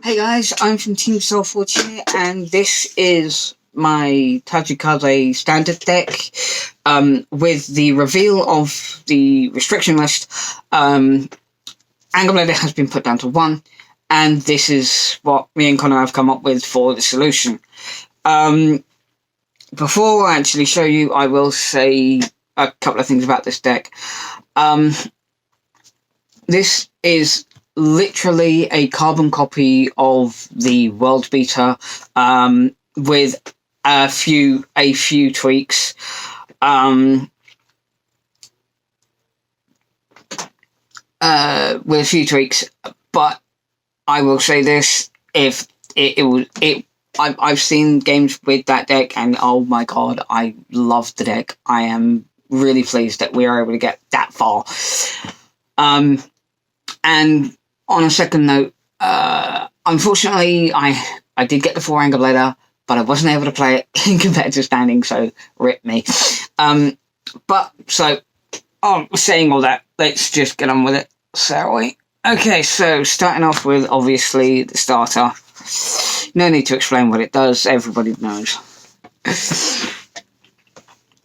Hey guys, I'm from Team Soulforge here, and this is my Tachikaze standard deck. With the reveal of the restriction list, Angle Blader has been put down to 1, and this is what me and Connor have come up with for the solution. Before I actually show you, I will say a couple of things about this deck. This is literally a carbon copy of the World Beater, with a few tweaks. But I will say this: if I've seen games with that deck, and oh my god, I love the deck. I am really pleased that we are able to get that far. And on a second note, unfortunately, I did get the 4 Angle Blader, but I wasn't able to play it in competitive standing, so rip me. Saying all that, let's just get on with it, shall we? Okay, so starting off with, obviously, the starter. No need to explain what it does, everybody knows.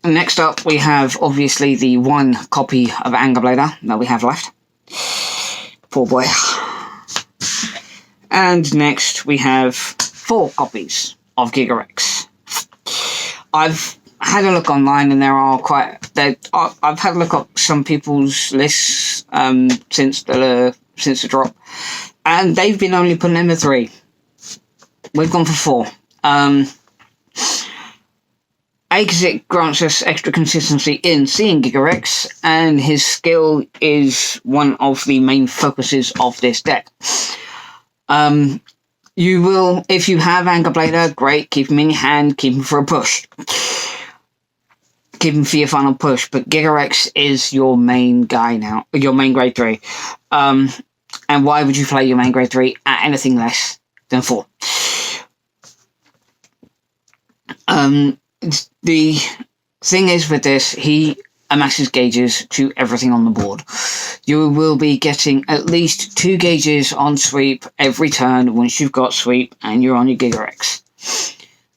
Next up, we have, obviously, the 1 copy of Angle Blader that we have left. Poor boy. And next we have 4 copies of Gigarex. I've had a look online, and I've had a look at some people's lists since the drop, and they've been only putting in the 3. We've gone for 4. Because it grants us extra consistency in seeing Gigarex, and his skill is one of the main focuses of this deck. You will, if you have Angle Blader, great, keep him in your hand, keep him for a push. Keep him for your final push, but Gigarex is your main guy now, your main grade 3. And why would you play your main grade 3 at anything less than 4? The thing is with this, he amasses gauges to everything on the board. You will be getting at least 2 gauges on sweep every turn once you've got sweep and you're on your Gigarex.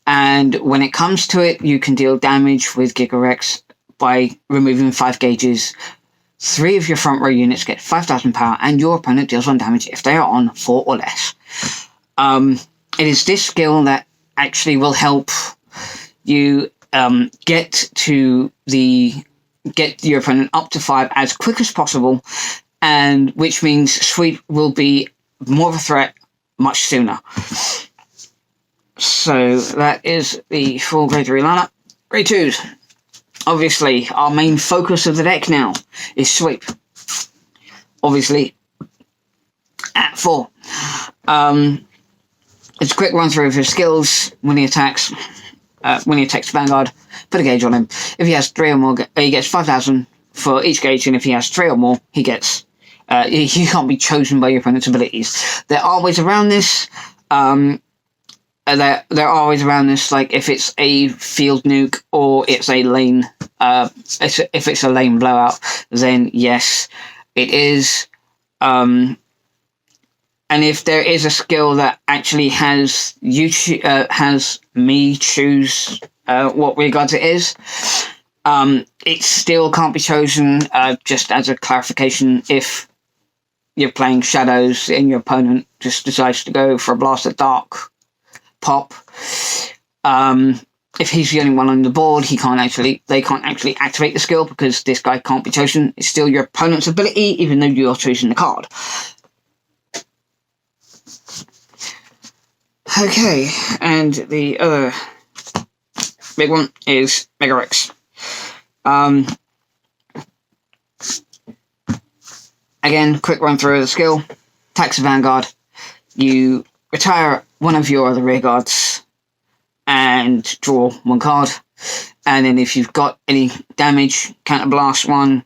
And when it comes to it, you can deal damage with Gigarex by removing 5 gauges. 3 of your front row units get 5,000 power, and your opponent deals 1 damage if they are on 4 or less. It is this skill that actually will help you get your opponent up to 5 as quick as possible, and which means sweep will be more of a threat much sooner. So that is the full grade 3 lineup. Grade 2s. Obviously, our main focus of the deck now is sweep. Obviously, at 4. It's a quick run through of his skills. When he attacks Vanguard, put a gauge on him. If he has 3 or more, he gets 5,000 for each gauge, and if he has 3 or more, he gets. He can't be chosen by your opponent's abilities. There are ways around this. There are ways around this, like if it's a field nuke or it's a lane. If it's a lane blowout, then yes, it is. And if there is a skill that actually has me choose what regards it is, it still can't be chosen. Just as a clarification, if you're playing Shadows and your opponent just decides to go for a Blast of Dark pop, if he's the only one on the board, they can't actually activate the skill because this guy can't be chosen. It's still your opponent's ability, even though you're choosing the card. Okay, and the other big one is Gigarex. Again, quick run through of the skill. Attacks the Vanguard. You retire one of your other rear guards and draw 1 card. And then if you've got any damage, counterblast 1,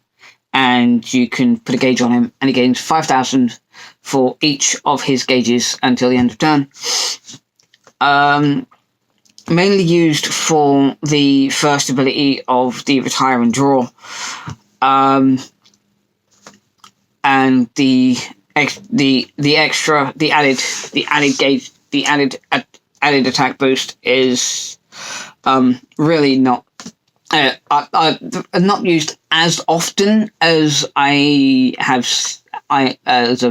and you can put a gauge on him, and he gains 5,000 for each of his gauges until the end of turn. Mainly used for the first ability of the retire and draw. And the added attack boost is really not not used as often as I've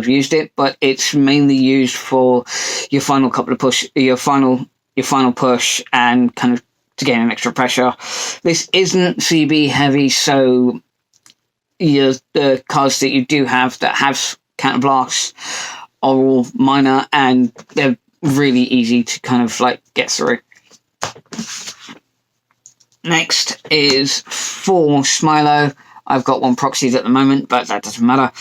used it, but it's mainly used for your final push and kind of to gain an extra pressure. This isn't CB heavy, so the cards that you do have that have counter blasts are all minor, and they're really easy to kind of like get through. Next is for Smilo. I've got one proxied at the moment, but that doesn't matter.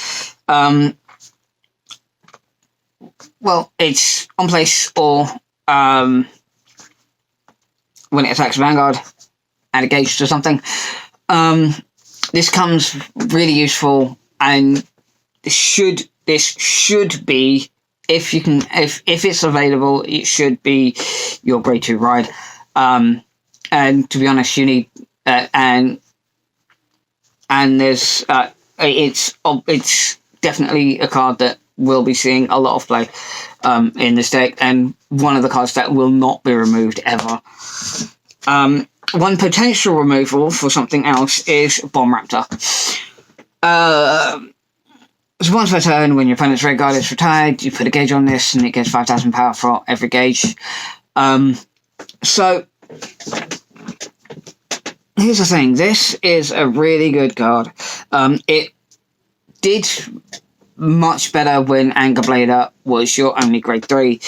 Well, it's on place or when it attacks Vanguard, add a gauge to something. This comes really useful, and this should be, if it's available, it should be your grade 2 ride. And to be honest, you need and there's it's definitely a card that will be seeing a lot of play in this deck, and one of the cards that will not be removed ever. One potential removal for something else is Bomb Raptor. So once per turn, when your opponent's Red Guard is retired, you put a gauge on this, and it gets 5,000 power for every gauge. So here's the thing: this is a really good card. It did much better when Anger Blader was your only grade 3,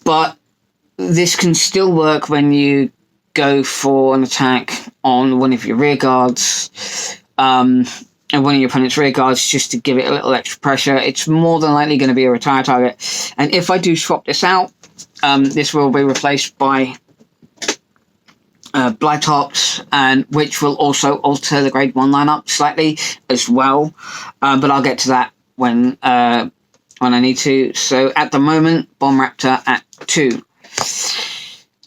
but this can still work when you go for an attack on one of your rear guards, and one of your opponent's rear guards, just to give it a little extra pressure. It's more than likely going to be a retire target, and if I do swap this out, this will be replaced by Blytops, and which will also alter the grade 1 lineup slightly as well, but I'll get to that when I need to. So at the moment, Bomb Raptor at 2.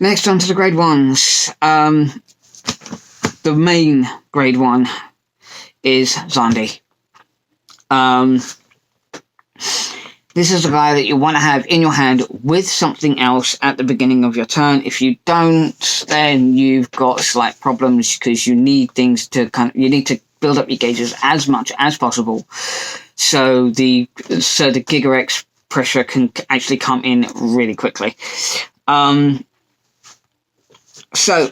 Next on to the grade 1s. The main grade 1 is Zandi. This is the guy that you want to have in your hand with something else at the beginning of your turn. If you don't, then you've got slight problems, because you need things to you need to build up your gauges as much as possible, so the Giga-X pressure can actually come in really quickly. So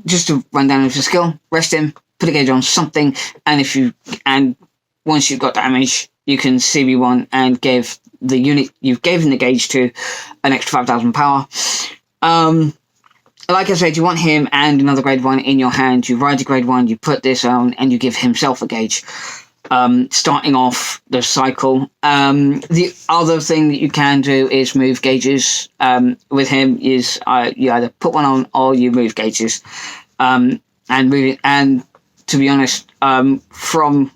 just to run down with your skill: rest him, put a gauge on something, and once you've got damage, you can CB1 and give the unit you've given the gauge to an extra 5,000 power. Like I said, you want him and another grade 1 in your hand. You ride the grade 1, you put this on, and you give himself a gauge, starting off the cycle. The other thing that you can do is move gauges. With him is you either put one on or you move gauges, and move it. And to be honest, from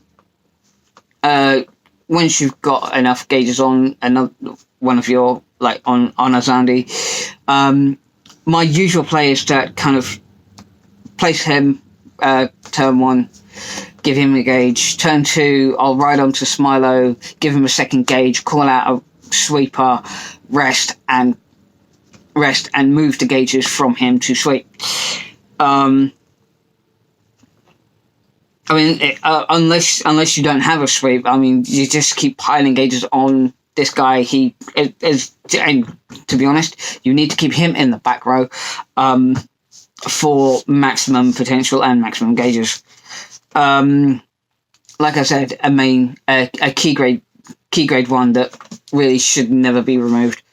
once you've got enough gauges on another one of your, like on a Zandi, my usual play is to kind of place him turn 1, give him a gauge. Turn 2, I'll ride onto Smilo, give him a second gauge, call out a sweeper, rest and move the gauges from him to sweep. I mean, unless you don't have a sweep, I mean, you just keep piling gauges on this guy. And to be honest, you need to keep him in the back row for maximum potential and maximum gauges. Like I said, a key grade 1 that really should never be removed.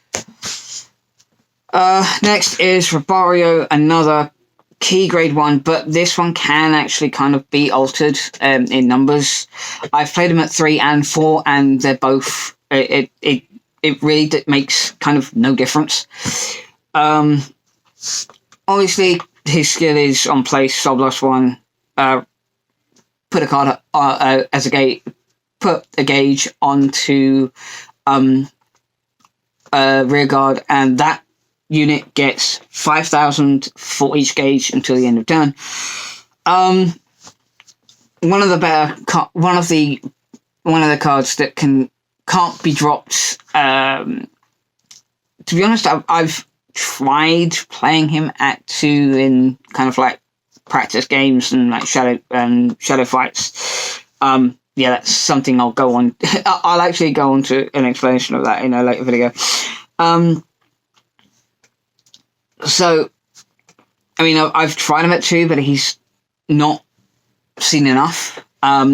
Next is Robario, another key grade 1, but this one can actually kind of be altered in numbers. I've played them at 3 and 4, and they're both it really makes kind of no difference. Obviously his skill is on place, Soul Blast 1, put a card as a gauge, put a gauge onto rear guard, and that unit gets 5,000 for each gauge until the end of turn. One of the cards that can can't be dropped. To be honest, I've tried playing him at 2 in kind of like practice games and like shadow fights. Yeah, that's something I'll go on. I'll actually go on to an explanation of that in a later video. So, I mean, I've tried him at 2, but he's not seen enough.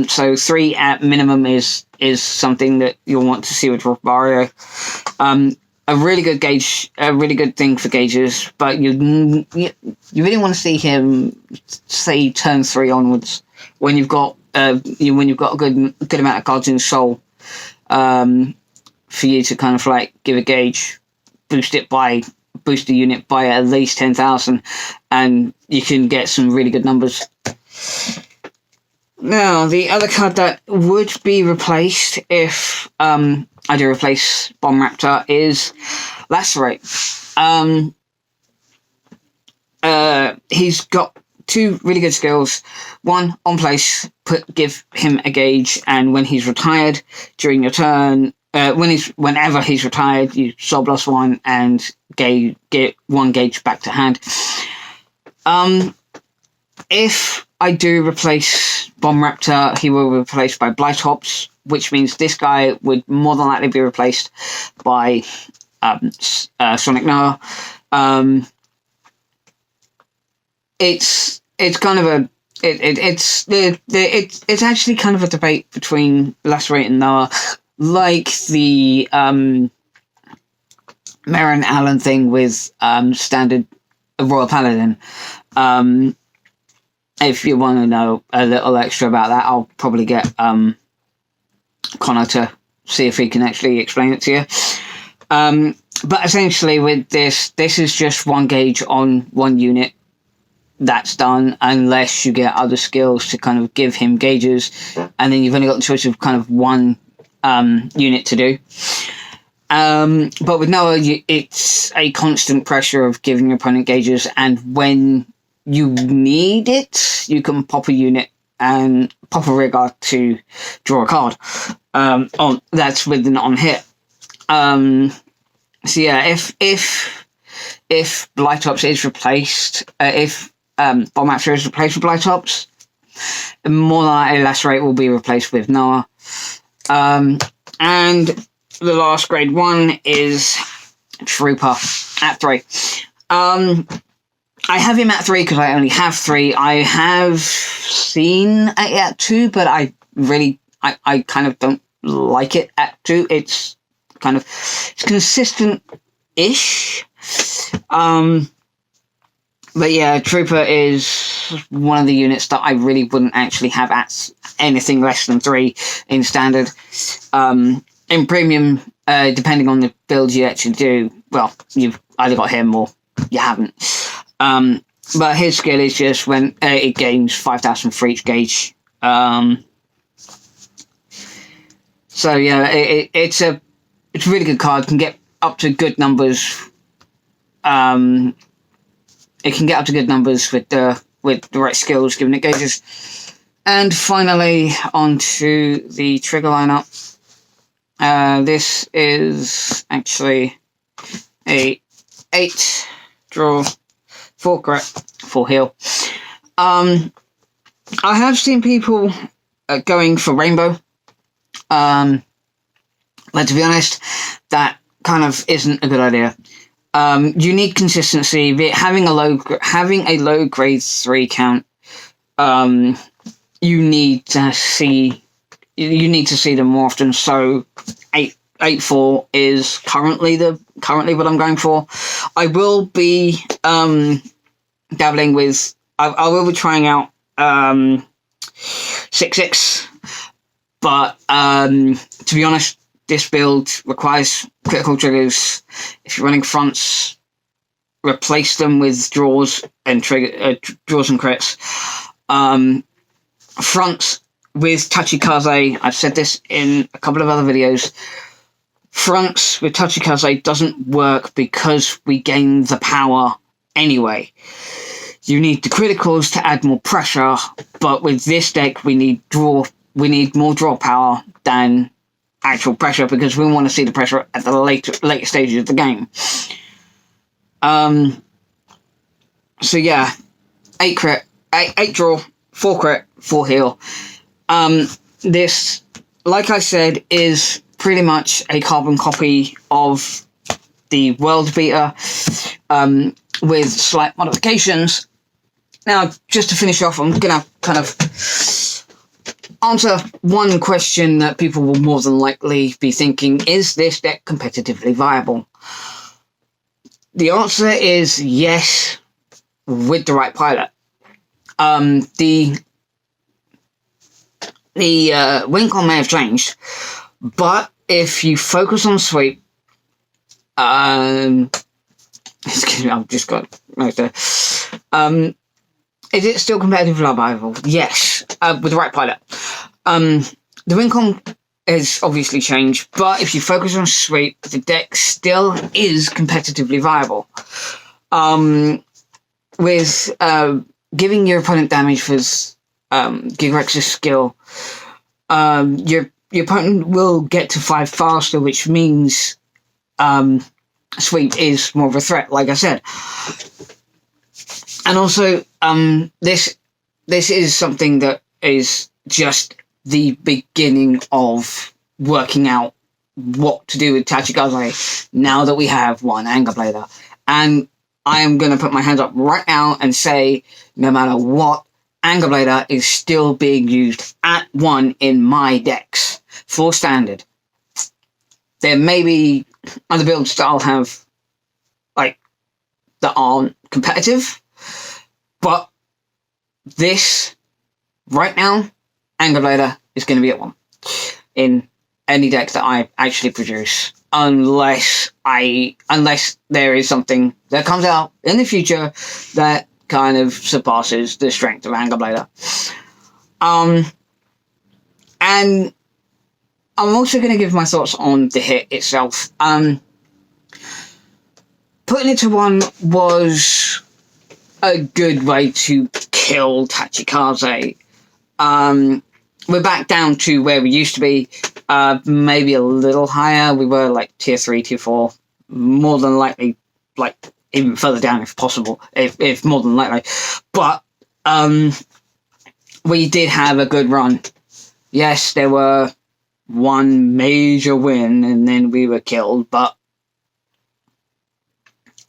So 3 at minimum is something that you'll want to see with Robario. A really good gauge, a really good thing for gauges, but you really want to see him, say, turn 3 onwards when you've got a good amount of cards in Soul, for you to kind of like give a gauge, boost the unit by at least 10,000, and you can get some really good numbers. Now, the other card that would be replaced if I do replace Bomb Raptor is Lacerate. He's got 2 really good skills. 1, on place, give him a gauge, and when he's retired during your turn, whenever he's retired, you Soul Blast 1 and get 1 gauge back to hand. If I do replace Bomb Raptor, he will be replaced by Blightops, which means this guy would more than likely be replaced by Sonic Noah. It's kind of a it's actually kind of a debate between Lacerate and Noah, like the Marin Allen thing with standard Royal Paladin. If you want to know a little extra about that, I'll probably get Connor to see if he can actually explain it to you. But essentially with this is just 1 gauge on 1 unit. That's done, unless you get other skills to kind of give him gauges, and then you've only got the choice of kind of 1 unit to do. But with Noah, it's a constant pressure of giving your opponent gauges, and when you need it, you can pop a unit and pop a rigger to draw a card. That's with an on hit. So yeah, if Blightops is replaced, if Bomb Raptor is replaced with Blightops, more than likely Lacerate will be replaced with Noah. And the last grade 1 is Trooper at 3. I have him at 3 because I only have 3. I have seen it at 2, but I kind of don't like it at 2. It's consistent-ish. But yeah, Trooper is one of the units that I really wouldn't actually have at anything less than 3 in standard. In premium, depending on the build you actually do, well, you've either got him or you haven't. But his skill is just when it gains 5,000 for each gauge. So yeah, it's a really good card. It can get up to good numbers. It can get up to good numbers with the right skills, given it gauges. And finally, onto the trigger lineup. This is actually a 8 draw, 4 grit, 4 heal. I have seen people going for Rainbow. But to be honest, that kind of isn't a good idea. You need consistency. Having a low grade 3 count, you need to see them more often. So 8-4 is currently what I'm going for. I will be dabbling with. I will be trying out 6-6, but to be honest, this build requires critical triggers. If you're running fronts, replace them with draws and draws and crits. Fronts with Tachikaze, I've said this in a couple of other videos. Fronts with Tachikaze doesn't work because we gain the power anyway. You need the criticals to add more pressure, but with this deck we need more draw power than actual pressure, because we want to see the pressure at the later stages of the game. So yeah, 8 crit, 8 draw, 4 crit, 4 heal. This, like I said, is pretty much a carbon copy of the World Beater, with slight modifications. Now, just to finish off, I'm gonna kind of answer one question that people will more than likely be thinking: is this deck competitively viable? The answer is yes, with the right pilot. The win con may have changed, but if you focus on sweep, excuse me, I've just got right there. Is it still competitively viable? Yes, with the right pilot. The win con has obviously changed, but if you focus on sweep, the deck still is competitively viable. With giving your opponent damage with Gigrex's skill, your opponent will get to 5 faster, which means sweep is more of a threat, like I said. And also, this is something that is just the beginning of working out what to do with Tachikaze now that we have one Anger Blader. And I am going to put my hands up right now and say, no matter what, Anger Blader is still being used at 1 in my decks for standard. There may be other builds that I'll have, like, that aren't competitive, but this, right now, Anger Blader is going to be at 1 in any deck that I actually produce, unless there is something that comes out in the future that kind of surpasses the strength of Anger Blader. And I'm also going to give my thoughts on the hit itself. Putting it to 1 was a good way to kill Tachikaze. We're back down to where we used to be, maybe a little higher. We were like tier 3, tier 4, more than likely, like even further down if possible, if more than likely. But we did have a good run. Yes, there were one major win and then we were killed, but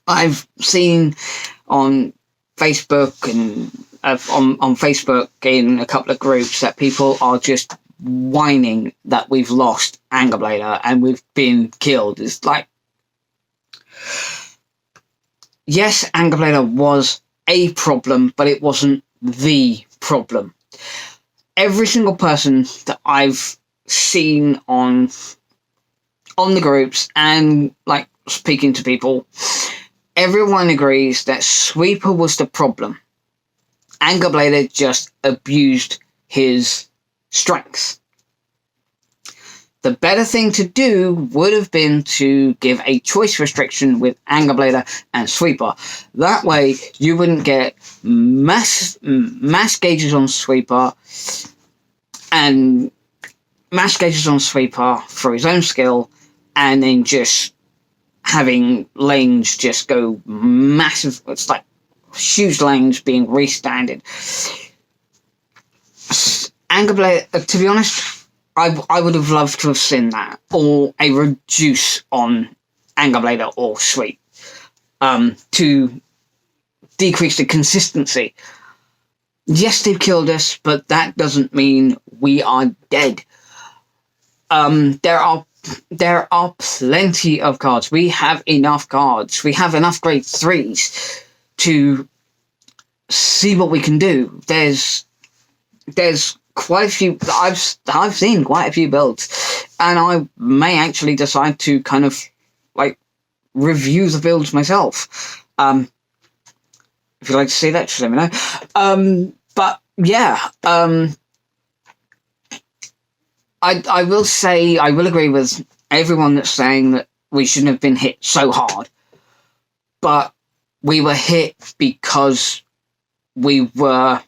I've seen on Facebook and on Facebook in a couple of groups that people are just whining that we've lost Anger Blader and we've been killed. It's like, yes, Anger Blader was a problem, but it wasn't the problem. Every single person that I've seen on the groups and like speaking to people, everyone agrees that Sweeper was the problem. Anger Blader just abused his strength. The better thing to do would have been to give a choice restriction with Anger Blader and Sweeper. That way you wouldn't get mass gauges on Sweeper and mass gauges on Sweeper for his own skill, and then just having lanes just go massive. It's like huge lanes being restanded. Anger Blader, to be honest, I would have loved to have seen that, or a reduce on Anger Blader or Sweep, to decrease the consistency. Yes, they've killed us, but that doesn't mean we are dead. There are plenty of cards. We have enough cards. We have enough grade 3s to see what we can do. There's quite a few. I've seen quite a few builds, and I may actually decide to kind of like review the builds myself. If you'd like to see that, just let me know. But yeah, I will say, I will agree with everyone that's saying that we shouldn't have been hit so hard. But we were hit because we were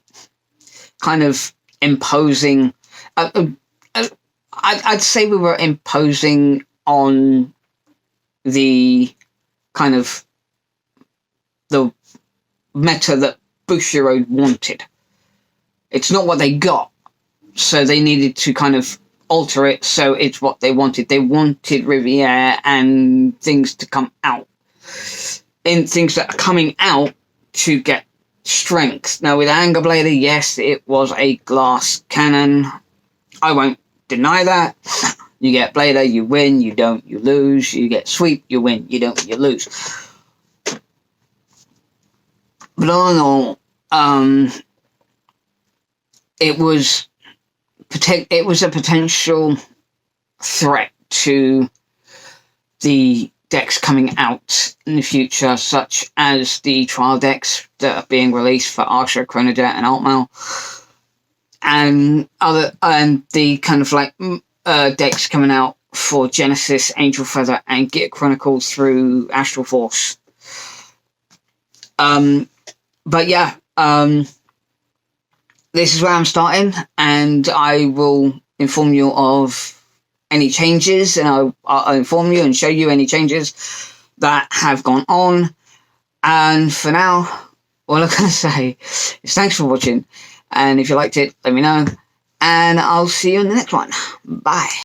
kind of imposing. I'd say we were imposing on the kind of the meta that Bushiroad wanted. It's not what they got, so they needed to kind of alter it so it's what they wanted. They wanted Riviere and things to come out, and things that are coming out to get strength. Now with Anger Blader, yes, it was a glass cannon. I won't deny that. You get Blader, you win, you don't, you lose. You get Sweep, you win, you don't, you lose. But all in all, it was a potential threat to the decks coming out in the future, such as the trial decks that are being released for Archer, Chronojet, and Altmail, and the kind of like decks coming out for Genesis, Angel Feather, and Git Chronicles through Astral Force. But yeah, this is where I'm starting, and I will inform you of any changes, and I'll inform you and show you any changes that have gone on. And for now, all I'm going to say is thanks for watching, and if you liked it, let me know, and I'll see you in the next one. Bye.